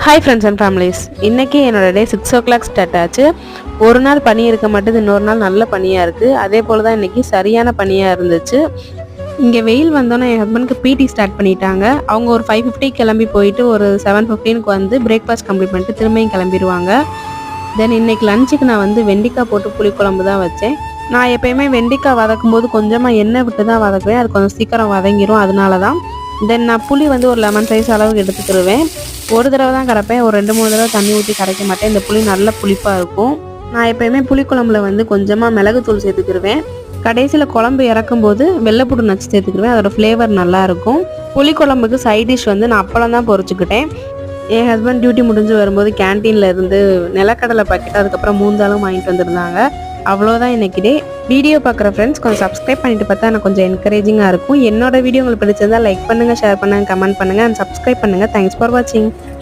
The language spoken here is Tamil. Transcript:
ஹாய் ஃப்ரெண்ட்ஸ் அண்ட் ஃபேமிலிஸ், இன்றைக்கி என்னோட டே 6 o'clock ஸ்டார்ட் ஆச்சு. ஒரு நாள் பனி இருக்க மாட்டேது, இன்னொரு நாள் நல்ல பனியாக இருக்குது. அதே போல் தான் இன்றைக்கி சரியான பனியாக இருந்துச்சு. இங்கே வெயில் வந்தோன்னே என் ஹஸ்பண்டுக்கு பிடி ஸ்டார்ட் பண்ணிட்டாங்க. அவங்க ஒரு 5:50 கிளம்பி போயிட்டு ஒரு 7:15 வந்து பிரேக்ஃபாஸ்ட் கம்ப்ளீட் பண்ணிட்டு திரும்பியும் கிளம்பிடுவாங்க. தென் இன்றைக்கி லஞ்சுக்கு நான் வந்து வெண்டைக்காய் போட்டு புளிக்குழம்பு தான் வச்சேன். நான் எப்போயுமே வெண்டைக்காய் வதக்கும் போது கொஞ்சமாக எண்ணெய் விட்டு தான் வதக்குவேன், அது கொஞ்சம் சீக்கிரம் வதங்கிடும், அதனால தான். தென் நான் புளி வந்து ஒரு லெமன் சைஸ் அளவுக்கு எடுத்துக்கிடுவேன். ஒரு தடவை தான் கரைப்பேன், ஒரு 2-3 தடவை தண்ணி ஊற்றி கரைக்க மாட்டேன். இந்த புளி நல்ல புளிப்பாக இருக்கும். நான் எப்போயுமே புளிக்குழம்புல வந்து கொஞ்சமாக மிளகுத்தூள் சேர்த்துக்கிடுவேன். கடைசியில் குழம்பு இறக்கும்போது வெள்ளைப்பூடு நச்சு சேர்த்துக்கிடுவேன், அதோட ஃப்ளேவர் நல்லாயிருக்கும். புளிக்குழம்புக்கு சைட் டிஷ் வந்து நான் அப்பளம் தான் பொரிச்சுக்கிட்டேன். என் ஹஸ்பண்ட் டியூட்டி முடிஞ்சு வரும்போது கேன்டீனில் இருந்து நிலக்கடலை பாக்கெட் அதுக்கப்புறம் மூந்தாலும் வாங்கிட்டு வந்திருந்தாங்க. அவ்வளோதான் இன்னைக்கு டே. வீடியோ பார்க்குற ஃப்ரெண்ட்ஸ் கொஞ்சம் சப்ஸ்கிரைப் பண்ணிட்டு பார்த்தா எனக்கு கொஞ்சம் என்கரேஜிங்காக இருக்கும். என்னோட வீடியோ உங்களுக்கு பிடிச்சிருந்தா லைக் பண்ணுங்கள், ஷேர் பண்ணுங்கள், கமெண்ட் பண்ணுங்கள் அண்ட் சப்ஸ்கிரைப் பண்ணுங்கள். தேங்க்ஸ் ஃபார் வாட்சிங்.